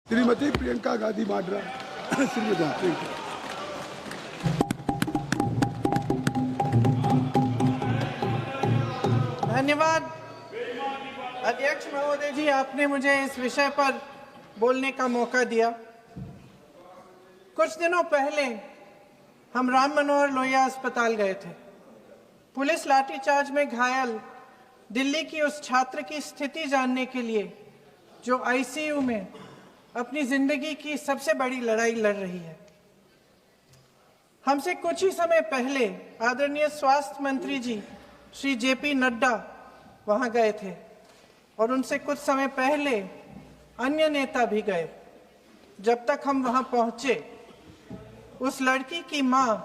श्रीमती प्रियंका गांधी वाड्रा। श्रीमती धन्यवाद अध्यक्ष महोदय जी, आपने मुझे इस विषय पर बोलने का मौका दिया। कुछ दिनों पहले हम राम मनोहर लोहिया अस्पताल गए थे। पुलिस लाठीचार्ज में घायल दिल्ली की उस छात्र की स्थिति जानने के लिए जो आईसीयू में अपनी जिंदगी की सबसे बड़ी लड़ाई लड़ रही है। हमसे कुछ ही समय पहले आदरणीय स्वास्थ्य मंत्री जी श्री जेपी नड्डा वहां गए थे और उनसे कुछ समय पहले अन्य नेता भी गए। जब तक हम वहां पहुंचे, उस लड़की की मां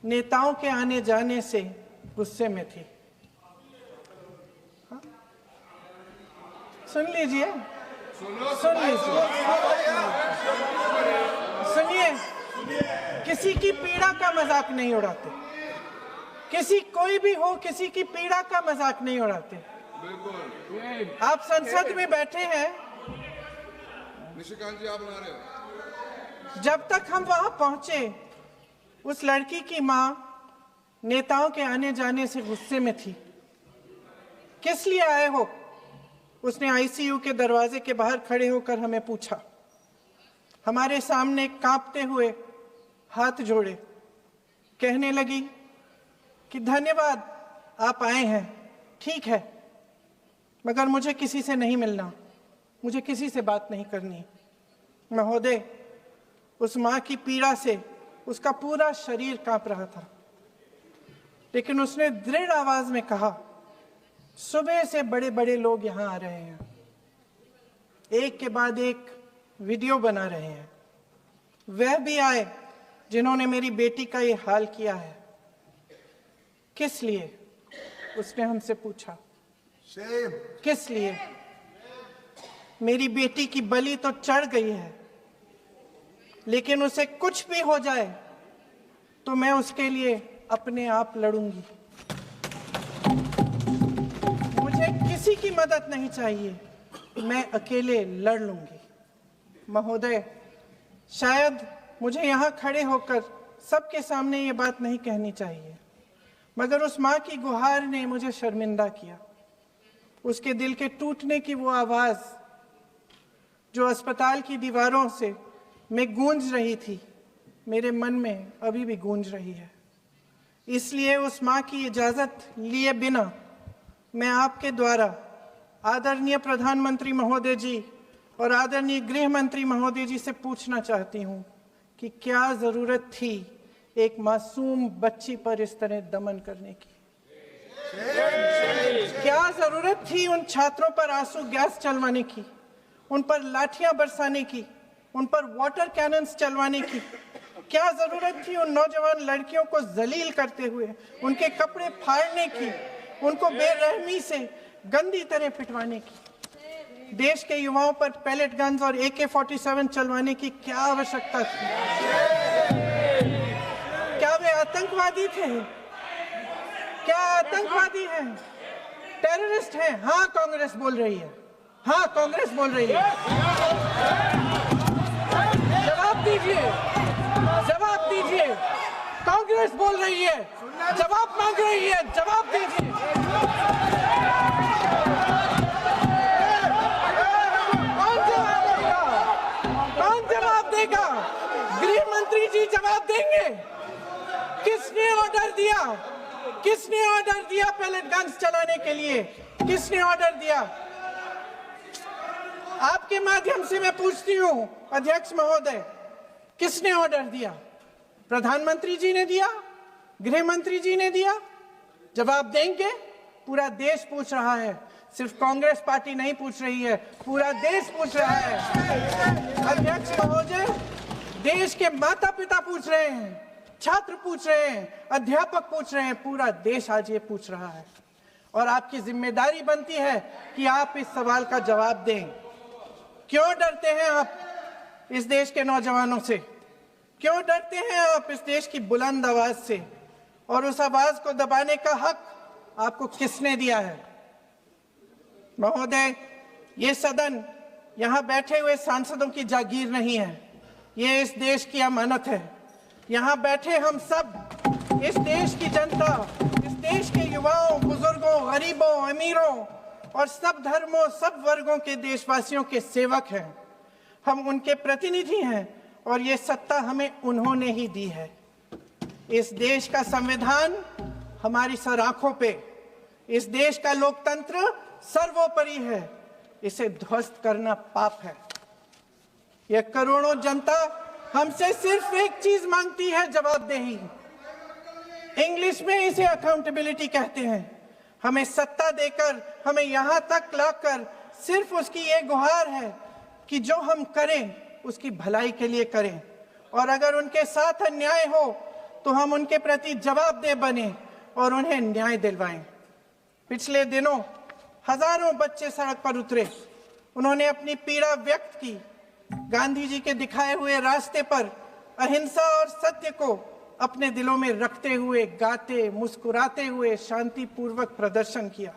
नेताओं के आने जाने से गुस्से में थी। सुन लीजिए, सुनिए, किसी की पीड़ा का मजाक नहीं उड़ाते। कोई भी हो, किसी की पीड़ा का मजाक नहीं उड़ाते। आप संसद में बैठे हैं, निशिकांत जी आप बना रहे हो। जब तक हम वहां पहुंचे, उस लड़की की मां नेताओं के आने जाने से गुस्से में थी। किस लिए आए हो? उसने आईसीयू के दरवाजे के बाहर खड़े होकर हमें पूछा। हमारे सामने कांपते हुए हाथ जोड़े कहने लगी कि धन्यवाद आप आए हैं, ठीक है, मगर मुझे किसी से नहीं मिलना, मुझे किसी से बात नहीं करनी। महोदय, उस मां की पीड़ा से उसका पूरा शरीर कांप रहा था, लेकिन उसने दृढ़ आवाज में कहा, सुबह से बड़े बड़े लोग यहां आ रहे हैं, एक के बाद एक वीडियो बना रहे हैं। वह भी आए जिन्होंने मेरी बेटी का ये हाल किया है। किस लिए? उसने हमसे पूछा। किस लिए? मेरी बेटी की बलि तो चढ़ गई है, लेकिन उसे कुछ भी हो जाए तो मैं उसके लिए अपने आप लड़ूंगी। मुझे किसी की मदद नहीं चाहिए, मैं अकेले लड़ लूंगी। महोदय, शायद मुझे यहाँ खड़े होकर सबके सामने ये बात नहीं कहनी चाहिए, मगर उस माँ की गुहार ने मुझे शर्मिंदा किया। उसके दिल के टूटने की वो आवाज जो अस्पताल की दीवारों से में गूंज रही थी, मेरे मन में अभी भी गूंज रही है। इसलिए उस माँ की इजाजत लिए बिना मैं आपके द्वारा आदरणीय प्रधानमंत्री महोदय जी और आदरणीय गृह मंत्री महोदय जी से पूछना चाहती हूँ कि क्या जरूरत थी एक मासूम बच्ची पर इस तरह दमन करने की? क्या जरूरत थी उन छात्रों पर आंसू गैस चलवाने की, उन पर लाठियां बरसाने की, उन पर वाटर कैनन्स चलवाने की? क्या जरूरत थी उन नौजवान लड़कियों को जलील करते हुए उनके कपड़े फाड़ने की, उनको बेरहमी से गंदी तरह पिटवाने की? देश के युवाओं पर पैलेट गन्स और AK-47 चलवाने की क्या आवश्यकता थी? क्या वे आतंकवादी थे? क्या आतंकवादी हैं? टेररिस्ट हैं? हाँ, कांग्रेस बोल रही है। हाँ, कांग्रेस बोल रही है। जवाब दीजिए, जवाब दीजिए। कांग्रेस बोल रही है, जवाब मांग रही है, जवाब दीजिए। कौन जवाब देगा? गृह मंत्री जी जवाब देंगे। किसने ऑर्डर दिया? किसने ऑर्डर दिया पैलेट गन्स चलाने के लिए? किसने ऑर्डर दिया? आपके माध्यम से मैं पूछती हूं अध्यक्ष महोदय, किसने ऑर्डर दिया? प्रधानमंत्री जी ने दिया? गृह मंत्री जी ने दिया? जवाब देंगे? पूरा देश पूछ रहा है, सिर्फ कांग्रेस पार्टी नहीं पूछ रही है, पूरा देश पूछ रहा है। अध्यक्ष महोदय, देश के माता पिता पूछ रहे हैं, छात्र पूछ रहे हैं, अध्यापक पूछ रहे हैं, पूरा देश आज ये पूछ रहा है। और आपकी जिम्मेदारी बनती है कि आप इस सवाल का जवाब दें। क्यों डरते हैं आप इस देश के नौजवानों से? क्यों डरते हैं आप इस देश की बुलंद आवाज से? और उस आवाज को दबाने का हक आपको किसने दिया है? महोदय, ये सदन, यहाँ बैठे हुए सांसदों की जागीर नहीं है, ये इस देश की अमानत है। यहाँ बैठे हम सब इस देश की जनता, इस देश के युवाओं, बुजुर्गों, गरीबों, अमीरों और सब धर्मों, सब वर्गों के देशवासियों के सेवक हैं। हम उनके प्रतिनिधि हैं और ये सत्ता हमें उन्होंने ही दी है। इस देश का संविधान हमारी सर आंखों पे, इस देश का लोकतंत्र सर्वोपरि है, इसे ध्वस्त करना पाप है। यह करोड़ों जनता हमसे सिर्फ एक चीज मांगती है, जवाबदेही। इंग्लिश में इसे अकाउंटेबिलिटी कहते हैं। हमें सत्ता देकर, हमें यहां तक लाकर सिर्फ उसकी ये गुहार है कि जो हम करें उसकी भलाई के लिए करें, और अगर उनके साथ अन्याय हो तो हम उनके प्रति जवाबदेह बने और उन्हें न्याय दिलवाएं। पिछले दिनों हजारों बच्चे सड़क पर उतरे, उन्होंने अपनी पीड़ा व्यक्त की। गांधी जी के दिखाए हुए रास्ते पर अहिंसा और सत्य को अपने दिलों में रखते हुए, गाते, मुस्कुराते हुए शांतिपूर्वक प्रदर्शन किया।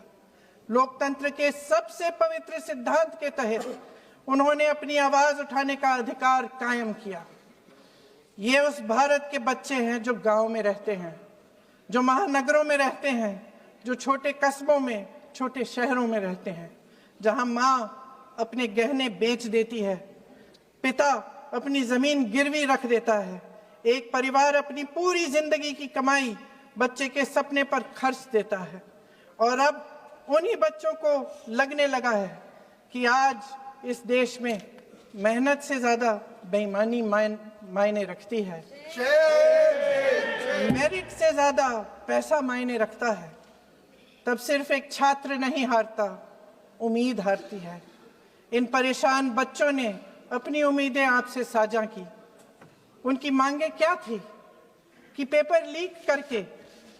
लोकतंत्र के सबसे पवित्र सिद्धांत के तहत उन्होंने अपनी आवाज उठाने का अधिकार कायम किया। ये उस भारत के बच्चे हैं जो गांव में रहते हैं, जो महानगरों में रहते हैं, जो छोटे कस्बों में, छोटे शहरों में रहते हैं, जहां माँ अपने गहने बेच देती है, पिता अपनी जमीन गिरवी रख देता है, एक परिवार अपनी पूरी जिंदगी की कमाई बच्चे के सपने पर खर्च देता है। और अब उन्हीं बच्चों को लगने लगा है कि आज इस देश में मेहनत से ज्यादा बेईमानी मायने रखती है, मेरिट से ज्यादा पैसा मायने रखता है। तब सिर्फ एक छात्र नहीं हारता, उम्मीद हारती है। इन परेशान बच्चों ने अपनी उम्मीदें आपसे साझा की। उनकी मांगे क्या थी? कि पेपर लीक करके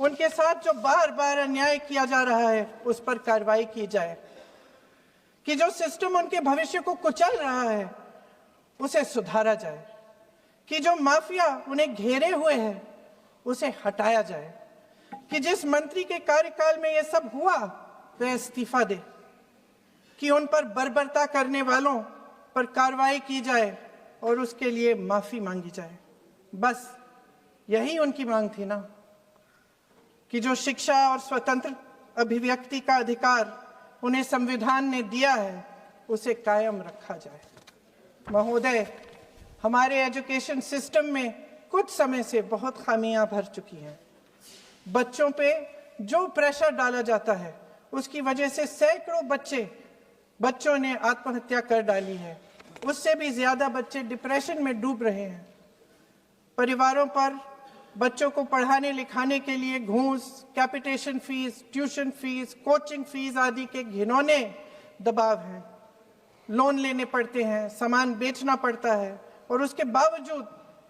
उनके साथ जो बार बार अन्याय किया जा रहा है उस पर कार्रवाई की जाए, कि जो सिस्टम उनके भविष्य को कुचल रहा है उसे सुधारा जाए, कि जो माफिया उन्हें घेरे हुए है उसे हटाया जाए, कि जिस मंत्री के कार्यकाल में यह सब हुआ वह इस्तीफा दे, कि उन पर बर्बरता करने वालों पर कार्रवाई की जाए और उसके लिए माफी मांगी जाए। बस यही उनकी मांग थी ना, कि जो शिक्षा और स्वतंत्र अभिव्यक्ति का अधिकार उन्हें संविधान ने दिया है उसे कायम रखा जाए। महोदय, हमारे एजुकेशन सिस्टम में कुछ समय से बहुत खामियां भर चुकी हैं। बच्चों पे जो प्रेशर डाला जाता है उसकी वजह से सैकड़ों बच्चों ने आत्महत्या कर डाली है। उससे भी ज्यादा बच्चे डिप्रेशन में डूब रहे हैं। परिवारों पर बच्चों को पढ़ाने लिखाने के लिए घूस, capitation fees, tuition fees, coaching fees आदि के घिनौने दबाव हैं। लोन लेने पड़ते हैं, सामान बेचना पड़ता है और उसके बावजूद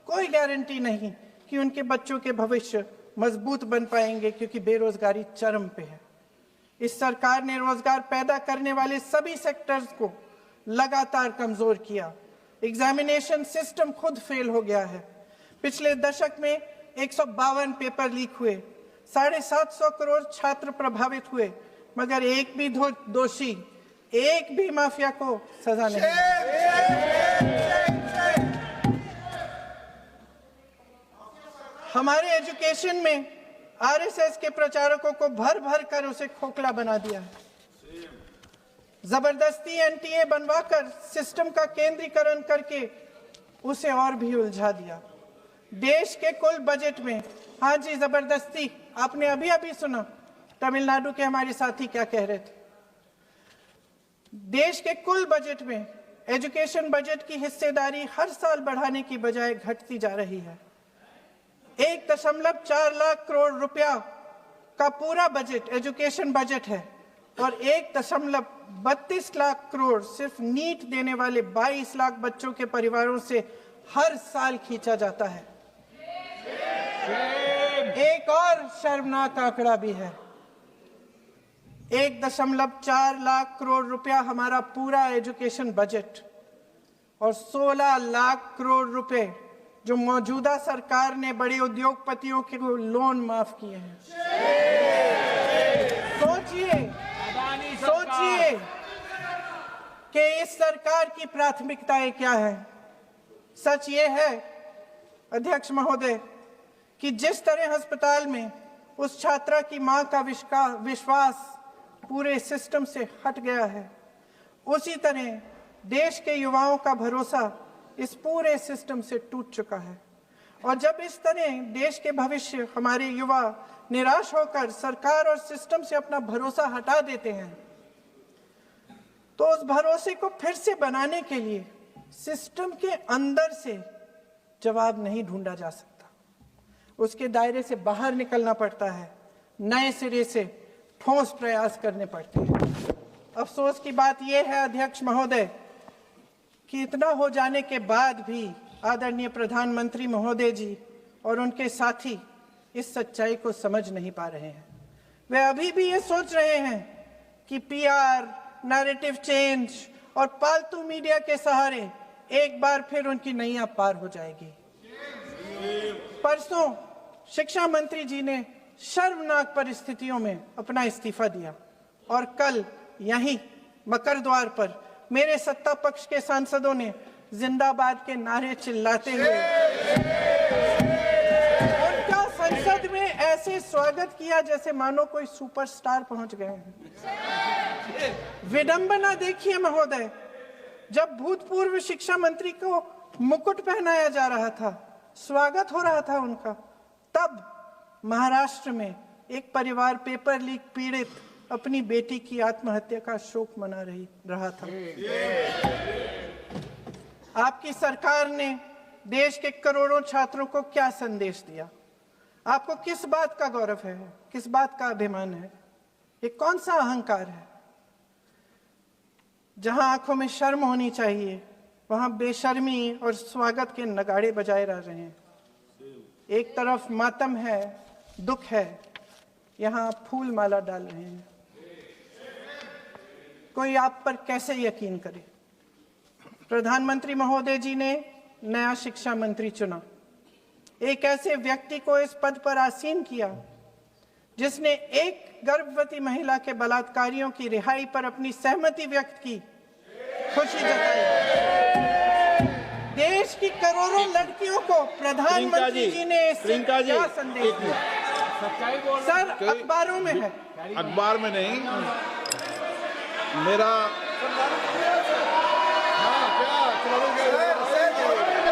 कोई गारंटी नहीं कि उनके बच्चों के भविष्य मजबूत बन पाएंगे, क्योंकि बेरोजगारी चरम पे है। इस सरकार ने रोजगार पैदा करने वाले सभी सेक्टर्स को लगातार कमजोर किया। एग्जामिनेशन सिस्टम खुद फेल हो गया है। पिछले दशक में 152 पेपर लीक हुए, 750 करोड़ छात्र प्रभावित हुए, मगर एक भी दोषी, एक भी माफिया को सजा नहीं। हमारे एजुकेशन में आरएसएस के प्रचारकों को भर भर कर उसे खोखला बना दिया है। जबरदस्ती एनटीए बनवाकर सिस्टम का केंद्रीकरण करके उसे और भी उलझा दिया। देश के कुल बजट में, हाँ जी जबरदस्ती, आपने अभी अभी सुना तमिलनाडु के हमारे साथी क्या कह रहे थे। देश के कुल बजट में एजुकेशन बजट की हिस्सेदारी हर साल बढ़ाने की बजाय घटती जा रही है। 1.4 लाख करोड़ रुपया का पूरा बजट एजुकेशन बजट है और 1.32 लाख करोड़ सिर्फ नीट देने वाले 22 लाख बच्चों के परिवारों से हर साल खींचा जाता है। एक और शर्मनाक आंकड़ा भी है। 1.4 लाख करोड़ रुपया हमारा पूरा एजुकेशन बजट और 16 लाख करोड़ रुपए जो मौजूदा सरकार ने बड़े उद्योगपतियों के लोन माफ किए हैं। सोचिए कि इस सरकार की प्राथमिकताएं क्या है। सच ये है अध्यक्ष महोदय कि जिस तरह अस्पताल में उस छात्रा की मां का विश्वास पूरे सिस्टम से हट गया है, उसी तरह देश के युवाओं का भरोसा इस पूरे सिस्टम से टूट चुका है। और जब इस तरह देश के भविष्य हमारे युवा निराश होकर सरकार और सिस्टम से अपना भरोसा हटा देते हैं, तो उस भरोसे को फिर से बनाने के लिए सिस्टम के अंदर से जवाब नहीं ढूंढा जा सकता, उसके दायरे से बाहर निकलना पड़ता है, नए सिरे से ठोस प्रयास करने पड़ते हैं। अफसोस की बात यह है अध्यक्ष महोदय कि इतना हो जाने के बाद भी आदरणीय प्रधानमंत्री महोदय जी और उनके साथी इस सच्चाई को समझ नहीं पा रहे हैं। वे अभी भी ये सोच रहे हैं कि पीआर, नैरेटिव चेंज और पालतू मीडिया के सहारे एक बार फिर उनकी नैया पार हो जाएगी। परसों शिक्षा मंत्री जी ने शर्मनाक परिस्थितियों में अपना इस्तीफा दिया और कल यहीं मकर द्वार पर मेरे सत्ता पक्ष के सांसदों ने जिंदाबाद के नारे चिल्लाते हुए उनका संसद में ऐसे स्वागत किया जैसे मानो कोई सुपरस्टार पहुंच गए हैं। विडंबना देखिए महोदय, जब भूतपूर्व शिक्षा मंत्री को मुकुट पहनाया जा रहा था, स्वागत हो रहा था उनका, तब महाराष्ट्र में एक परिवार पेपर लीक पीड़ित अपनी बेटी की आत्महत्या का शोक मना रहा था। आपकी सरकार ने देश के करोड़ों छात्रों को क्या संदेश दिया? आपको किस बात का गौरव है, किस बात का अभिमान है? ये कौन सा अहंकार है? जहां आंखों में शर्म होनी चाहिए, वहां बेशर्मी और स्वागत के नगाड़े बजाए रह रहे हैं। एक तरफ मातम है, दुख है, यहां फूल माला डाल रहे हैं। कोई आप पर कैसे यकीन करे? प्रधानमंत्री महोदय जी ने नया शिक्षा मंत्री चुना, एक ऐसे व्यक्ति को इस पद पर आसीन किया जिसने एक गर्भवती महिला के बलात्कारियों की रिहाई पर अपनी सहमति व्यक्त की, खुशी जताई। देश की करोड़ों लड़कियों को प्रधानमंत्री जी ने क्या संदेश दिया? सर, अखबारों में है। अखबार में नहीं, मेरा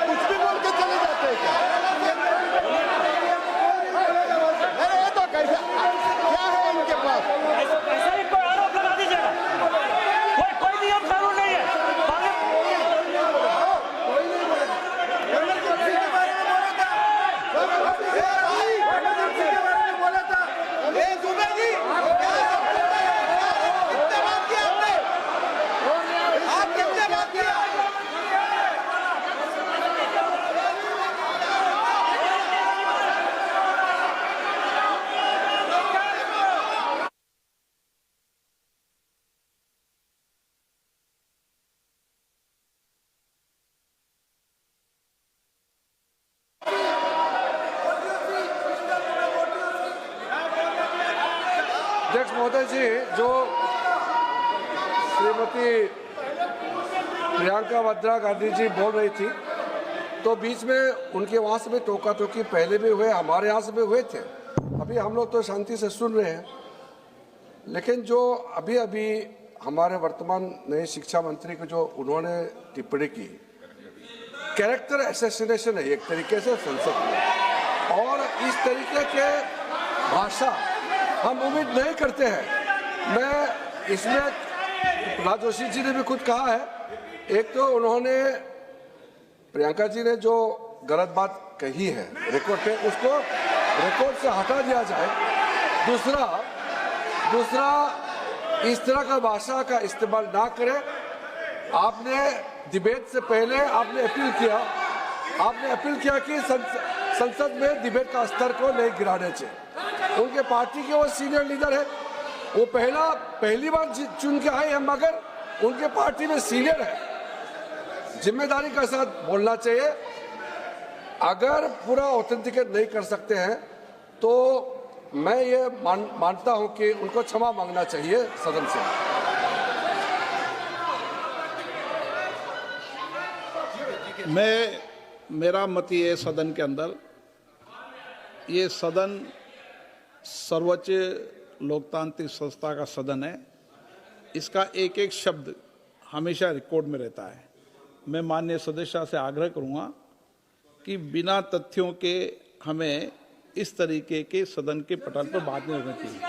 कुछ भी बोल के चले जाते हैं क्या? अरे ये तो कैसा क्या है इनके पास? ऐसा ही कोई आरोप लगा दीजिएगा। कोई नियम कानून नहीं है। कोई नहीं बोलेगा। इमरजेंसी के बारे में बोला था। इमरजेंसी के बारे में बोला था। दुबे जी, कितने बात किया आपने? आप कितने बात किया? अध्यक्ष महोदय जी, जो श्रीमती प्रियंका वाड्रा गांधी जी बोल रही थी, तो बीच में उनके वहाँ से भी टोका टोकी पहले भी हुए, हमारे यहाँ से भी हुए थे। अभी हम लोग तो शांति से सुन रहे हैं, लेकिन जो अभी अभी हमारे वर्तमान नए शिक्षा मंत्री को जो उन्होंने टिप्पणी की, कैरेक्टर असैसिनेशन है एक तरीके से संसद में, और इस तरीके के भाषा हम उम्मीद नहीं करते हैं। मैं इसमें प्रहलाद जोशी जी ने भी खुद कहा है, एक तो उन्होंने प्रियंका जी ने जो गलत बात कही है रिकॉर्ड पे, उसको रिकॉर्ड से हटा दिया जाए। दूसरा इस तरह का भाषा का इस्तेमाल ना करें। आपने डिबेट से पहले आपने अपील किया कि संसद में डिबेट का स्तर को नहीं गिराने चाहिए। उनके पार्टी के वो सीनियर लीडर है, वो पहली बार चुन के आए हैं, मगर उनके पार्टी में सीनियर है, जिम्मेदारी के साथ बोलना चाहिए। अगर पूरा ऑथेंटिकेट नहीं कर सकते हैं तो मैं ये मानता हूं कि उनको क्षमा मांगना चाहिए सदन से। मेरा मत ये सदन के अंदर, ये सदन सर्वोच्च लोकतांत्रिक संस्था का सदन है, इसका एक एक शब्द हमेशा रिकॉर्ड में रहता है। मैं माननीय सदस्य से आग्रह करूंगा कि बिना तथ्यों के हमें इस तरीके के सदन के पटल पर बात नहीं होनी चाहिए।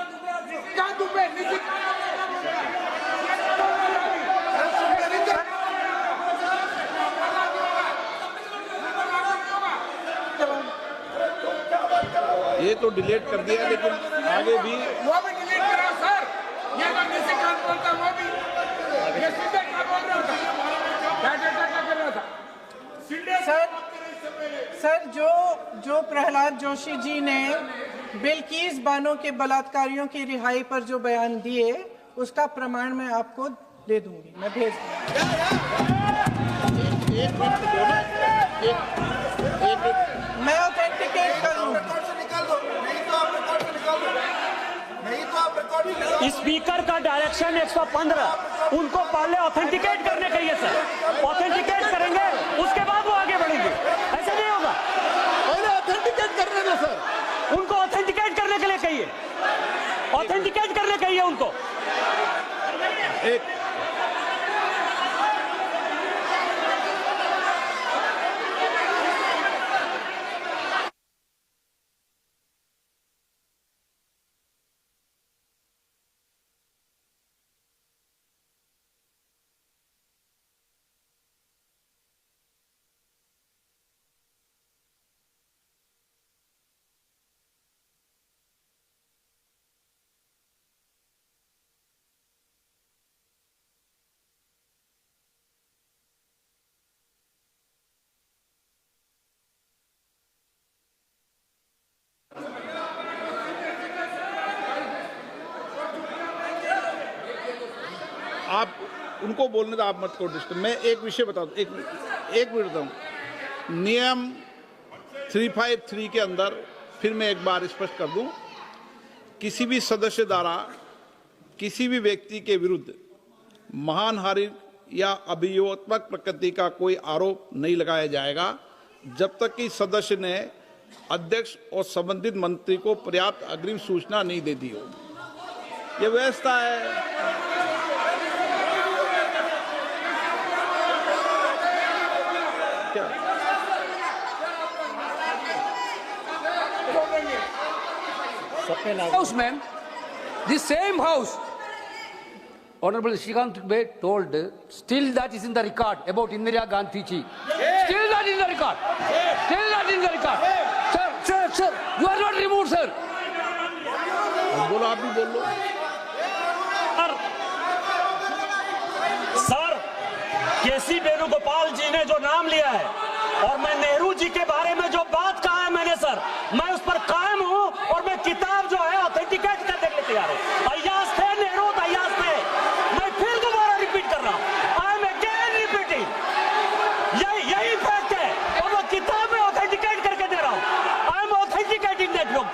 ये तो डिलीट कर दिया, लेकिन आगे भी वो भी डिलीट करा सर। ये तो निशिकांत बोलता, वो भी ये सीधे क्या बोल रहा था, क्या कर रहा था सर जो प्रहलाद जोशी जी ने बिल्किस बानो के बलात्कारियों की रिहाई पर जो बयान दिए, उसका प्रमाण मैं आपको दे दूंगी, मैं भेज मैं ऑथेंटिकेट कर लूंगा। स्पीकर का डायरेक्शन 115, उनको पहले ऑथेंटिकेट करने का है सर। ऑथेंटिकेट करेंगे, उसके बाद वो आगे बढ़ेंगे, ऐसा नहीं होगा। पहले ऑथेंटिकेट करने दो सर। उनको ऑथेंटिकेट करने के लिए कहिए, ऑथेंटिकेट करने कहिए उनको। आप उनको बोलने दो, आप मत को डिस्टर्ब। मैं एक विषय बता दूं, एक मिनट बताऊं। नियम 353 के अंदर फिर मैं एक बार स्पष्ट कर दूं, किसी भी सदस्य द्वारा किसी भी व्यक्ति के विरुद्ध मानहानि या अभियोगात्मक प्रकृति का कोई आरोप नहीं लगाया जाएगा जब तक कि सदस्य ने अध्यक्ष और संबंधित मंत्री को पर्याप्त अग्रिम सूचना नहीं दे दी हो। यह व्यवस्था है। Houseman, the same house, Honorable Shrikant Bey told, still that is in the record about Indira Gandhi ji. Still that in the record. Still that in the record. Sir, you are not removed, sir. बोलो, आप भी बोल लो। Sir, केसी वेणुगोपाल जी ने जो नाम लिया है और मैं नेहरू जी के बारे में जो बात कहा है मैंने सर, मैं उस पर कायम हूं और मैं किताब जो है ऑथेंटिकेट करने के लिए तैयार हूं। अय्याज थे नेहरू, अय्याज थे। मैं फिर दोबारा रिपीट कर रहा हूं, आई एम अगेन रिपीटिंग। यही फैक्ट है और मैं किताब में ऑथेंटिकेट करके दे रहा हूं। I am authenticating that book.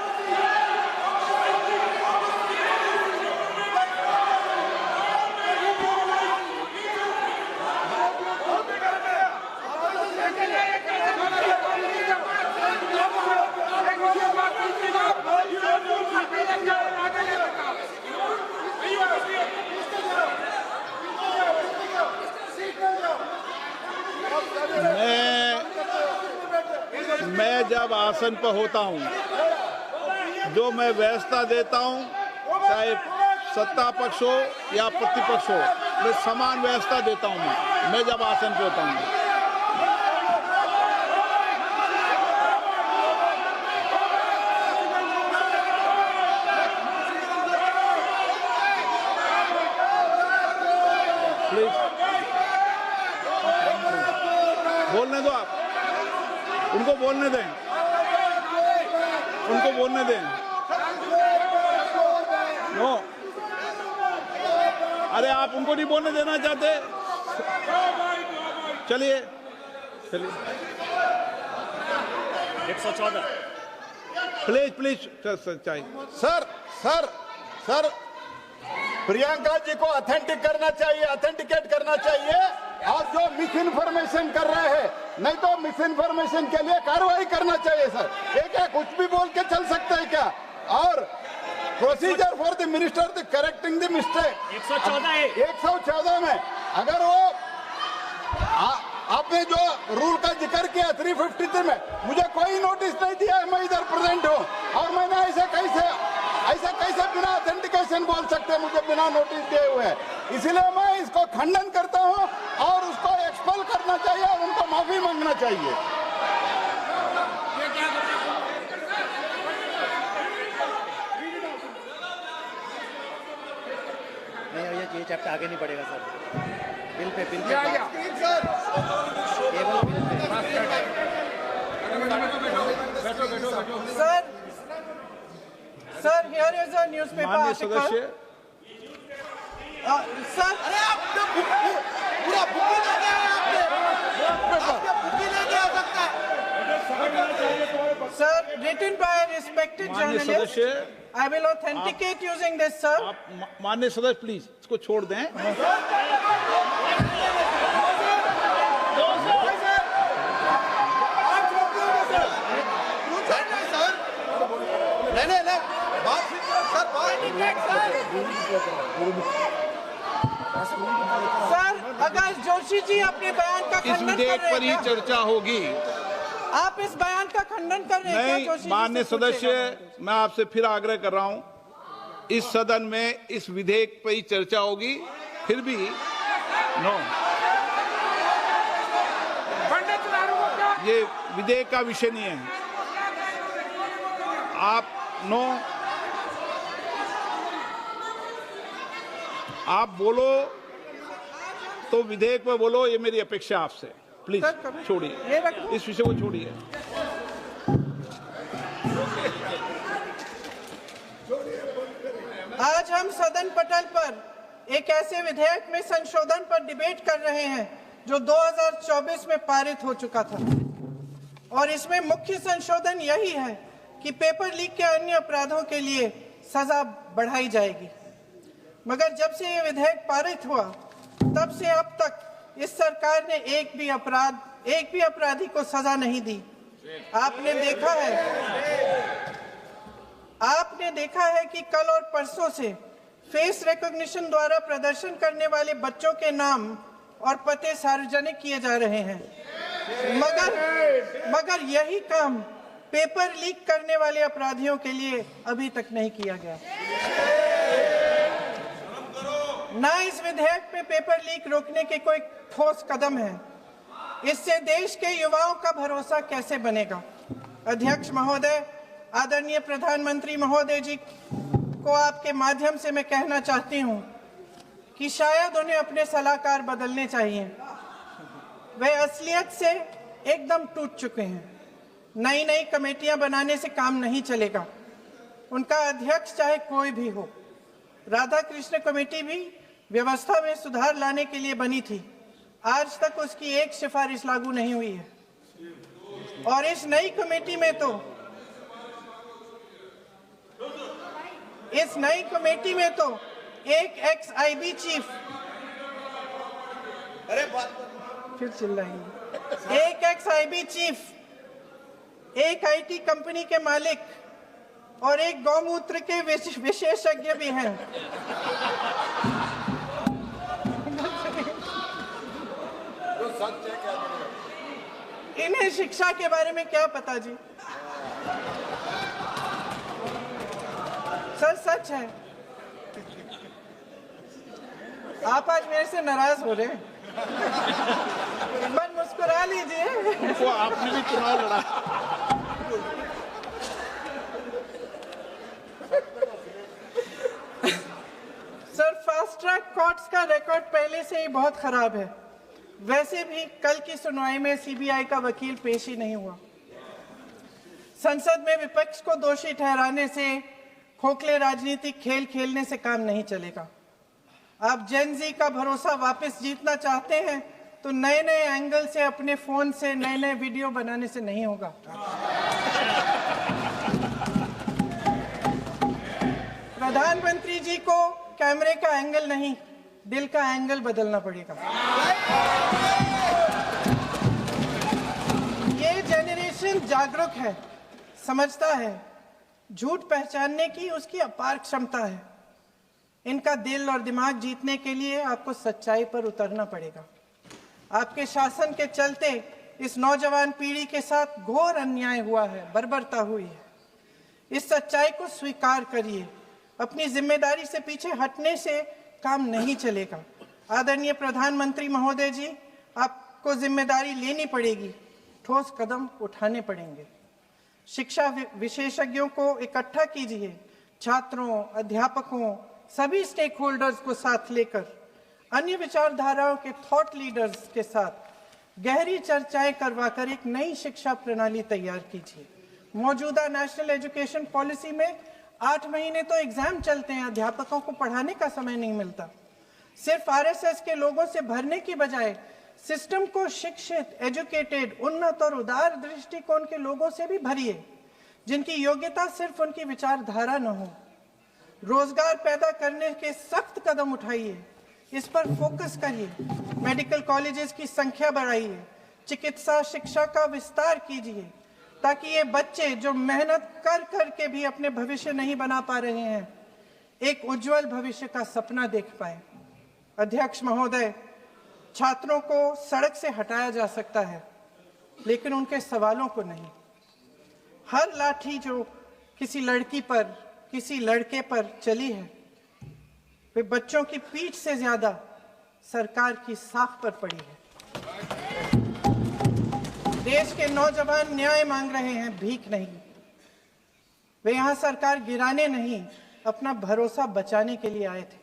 मैं जब आसन पर होता हूं, जो मैं व्यवस्था देता हूं, चाहे सत्ता पक्ष हो या प्रतिपक्ष हो, मैं समान व्यवस्था देता हूं। मैं जब आसन पर होता हूं, प्लीज बोलने दो, आप उनको बोलने दें, उनको बोलने दें। नो, अरे आप उनको नहीं बोलने देना चाहते? चलिए 114 प्लीज चाहिए। सर प्रियंका जी को ऑथेंटिकेट करना चाहिए और जो मिस इन्फॉर्मेशन कर रहे हैं नहीं तो मिस इन्फॉर्मेशन के लिए कार्रवाई करना चाहिए सर। ये क्या कुछ भी बोल के चल सकते हैं क्या? और procedure for the minister the correcting the mistake 114 में अगर वो आपने जो रूल का जिक्र किया 353 में, मुझे कोई नोटिस नहीं दिया है, मैं इधर प्रेजेंट हूँ और मैंने ऐसे कैसे बिना ऑथेंटिकेशन बोल सकते हैं मुझे बिना नोटिस दिए हुए? इसलिए मैं इसको खंडन करता हूँ और उसको एक्सपेल करना चाहिए और उनको माफी मांगना चाहिए। नहीं ये चैप्टर आगे नहीं बढ़ेगा सर। बिल पे केवल sir here is a newspaper माननीय आर्टिकल। सदस्य, सर अरे आप तो पूरा बुक ही लेके आए आपने बुक ही लेके आ सकता है sir written by a respected माननीय journalist. सदस्य, I will authenticate using this, sir. आप माननीय सदस्य प्लीज इसको छोड़ दें। सर अगर जोशी जी अपने बयान का इस खंडन कर विधेयक रहे पर ही हैं, चर्चा होगी। आप इस बयान का खंडन कर रहे हैं क्या नहीं, जोशी जी? माननीय से पूछेगा। सदस्य, मैं आपसे फिर आग्रह कर रहा हूं, इस सदन में इस विधेयक पर ही चर्चा होगी। फिर भी नो, पंडित नारू गुप्ता, ये विधेयक का विषय नहीं है। आप नो, आप बोलो तो विधेयक पर बोलो, ये मेरी अपेक्षा आपसे। प्लीज सर, कभी- छोड़िए, ये रख दो। इस विषय को छोड़िए। आज हम सदन पटल पर एक ऐसे विधेयक में संशोधन पर डिबेट कर रहे हैं जो 2024 में पारित हो चुका था और इसमें मुख्य संशोधन यही है कि पेपर लीक के अन्य अपराधों के लिए सजा बढ़ाई जाएगी। मगर जब से ये विधेयक पारित हुआ तब से अब तक इस सरकार ने एक भी अपराधी को सजा नहीं दी। आपने देखा है कि कल और परसों से फेस रिकॉग्निशन द्वारा प्रदर्शन करने वाले बच्चों के नाम और पते सार्वजनिक किए जा रहे हैं, मगर यही काम पेपर लीक करने वाले अपराधियों के लिए अभी तक नहीं किया गया। ना इस विधेयक में पेपर लीक रोकने के कोई ठोस कदम है। इससे देश के युवाओं का भरोसा कैसे बनेगा? अध्यक्ष महोदय, आदरणीय प्रधानमंत्री महोदय जी को आपके माध्यम से मैं कहना चाहती हूं कि शायद उन्हें अपने सलाहकार बदलने चाहिए। वे असलियत से एकदम टूट चुके हैं। नई कमेटियां बनाने से काम नहीं चलेगा। उनका अध्यक्ष चाहे कोई भी हो। राधा कृष्ण कमेटी भी व्यवस्था में सुधार लाने के लिए बनी थी। आज तक उसकी एक सिफारिश लागू नहीं हुई है और इस नई कमेटी में तो एक एक्स-आईबी चीफ, फिर चिल्लाएंगे, एक एक्स-आईबी चीफ, एक आईटी कंपनी के मालिक और एक गौमूत्र के विशेषज्ञ भी हैं। इन्हें शिक्षा के बारे में क्या पता जी? सर सच है। आप आज मेरे से नाराज हो रहे हैं। एक बार मुस्कुरा लीजिए। तो आपने भी चुनाव लड़ा। सर फास्ट ट्रैक कोर्ट्स का रिकॉर्ड पहले से ही बहुत खराब है। वैसे भी कल की सुनवाई में सीबीआई का वकील पेश ही नहीं हुआ। संसद में विपक्ष को दोषी ठहराने से, खोखले राजनीतिक खेल खेलने से काम नहीं चलेगा। आप जेन जी का भरोसा वापस जीतना चाहते हैं तो नए एंगल से अपने फोन से नए वीडियो बनाने से नहीं होगा। प्रधानमंत्री जी को कैमरे का एंगल नहीं, दिल का एंगल बदलना पड़ेगा। अत्यंत जागरूक है, समझता है, झूठ पहचानने की उसकी अपार क्षमता है। इनका दिल और दिमाग जीतने के लिए आपको सच्चाई पर उतरना पड़ेगा। आपके शासन के चलते इस नौजवान पीढ़ी के साथ घोर अन्याय हुआ है, बर्बरता हुई है। इस सच्चाई को स्वीकार करिए। अपनी जिम्मेदारी से पीछे हटने से काम नहीं चलेगा। आदरणीय प्रधानमंत्री महोदय जी, आपको जिम्मेदारी लेनी पड़ेगी, ठोस कदम उठाने पड़ेंगे। शिक्षा विशेषज्ञों को इकट्ठा कीजिए, छात्रों, अध्यापकों, सभी स्टेक होल्डर्स को साथ लेकर अन्य विचारधाराओं के थॉट लीडर्स के साथ गहरी चर्चाएं करवाकर एक नई शिक्षा प्रणाली तैयार कीजिए। मौजूदा नेशनल एजुकेशन पॉलिसी में 8 महीने तो एग्जाम चलते हैं, अध्यापकों को पढ़ाने का समय नहीं मिलता। सिर्फ आरएसएस के लोगों से भरने की बजाय सिस्टम को शिक्षित, एजुकेटेड, उन्नत और उदार दृष्टिकोण के लोगों से भी भरिए, जिनकी योग्यता सिर्फ उनकी विचारधारा न हो। रोजगार पैदा करने के सख्त कदम उठाइए, इस पर फोकस करिए। मेडिकल कॉलेजेस की संख्या बढ़ाइए, चिकित्सा शिक्षा का विस्तार कीजिए, ताकि ये बच्चे जो मेहनत कर कर के भी अपने भविष्य नहीं बना पा रहे हैं, एक उज्जवल भविष्य का सपना देख पाए। अध्यक्ष महोदय, छात्रों को सड़क से हटाया जा सकता है, लेकिन उनके सवालों को नहीं। हर लाठी जो किसी लड़की पर, किसी लड़के पर चली है, वे बच्चों की पीठ से ज्यादा सरकार की साख पर पड़ी है। देश के नौजवान न्याय मांग रहे हैं, भीख नहीं। वे यहां सरकार गिराने नहीं, अपना भरोसा बचाने के लिए आए थे।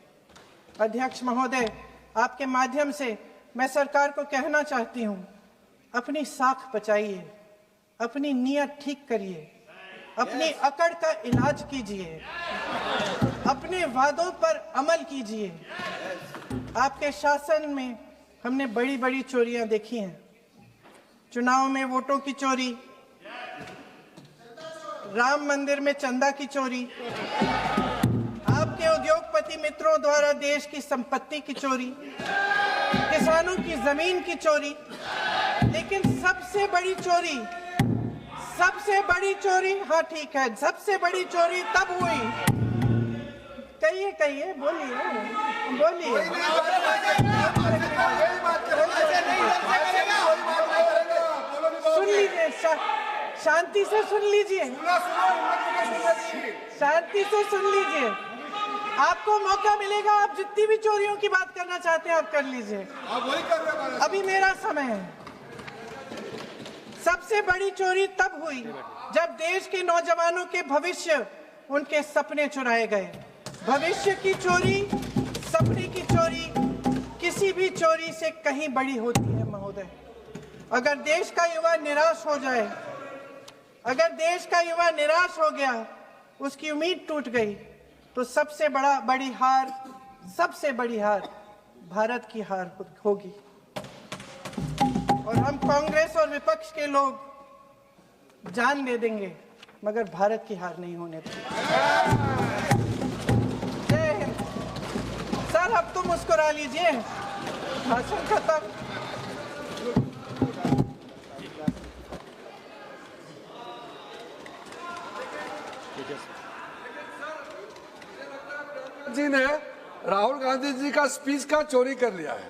अध्यक्ष महोदय, आपके माध्यम से मैं सरकार को कहना चाहती हूं, अपनी साख बचाइए, अपनी नीयत ठीक करिए, अपनी अकड़ का इलाज कीजिए, अपने वादों पर अमल कीजिए। आपके शासन में हमने बड़ी बड़ी चोरियां देखी हैं। चुनाव में वोटों की चोरी, राम मंदिर में चंदा की चोरी, आपके उद्योगपति मित्रों द्वारा देश की संपत्ति की चोरी, किसानों की जमीन की चोरी, लेकिन सबसे बड़ी चोरी, हाँ ठीक है, सबसे बड़ी चोरी तब हुई। कहिए, बोलिए। सुन लीजिए, शांति से सुन लीजिए, शांति से सुन लीजिए। आपको मौका मिलेगा, आप जितनी भी चोरियों की बात करना चाहते हैं आप कर लीजिए। अभी मेरा समय है। सबसे बड़ी चोरी तब हुई जब देश के नौजवानों के भविष्य, उनके सपने चुराए गए। भविष्य की चोरी, सपने की चोरी किसी भी चोरी से कहीं बड़ी होती है महोदय। अगर देश का युवा निराश हो जाए, अगर देश का युवा निराश हो गया, उसकी उम्मीद टूट गई, तो सबसे बड़ी हार भारत की हार होगी। और हम कांग्रेस और विपक्ष के लोग जान दे देंगे, मगर भारत की हार नहीं होने देंगे। जय हिंद। सर, अब तो मुस्कुरा लीजिए, भाषण खत्म। जी ने राहुल गांधी जी का स्पीच का चोरी कर लिया है,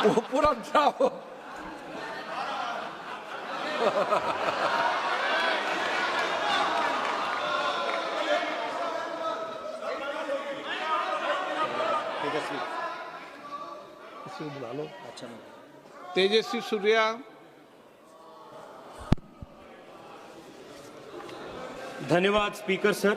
वो पूरा ड्रामा। बुला लो। तेजस्वी सूर्या, धन्यवाद स्पीकर सर।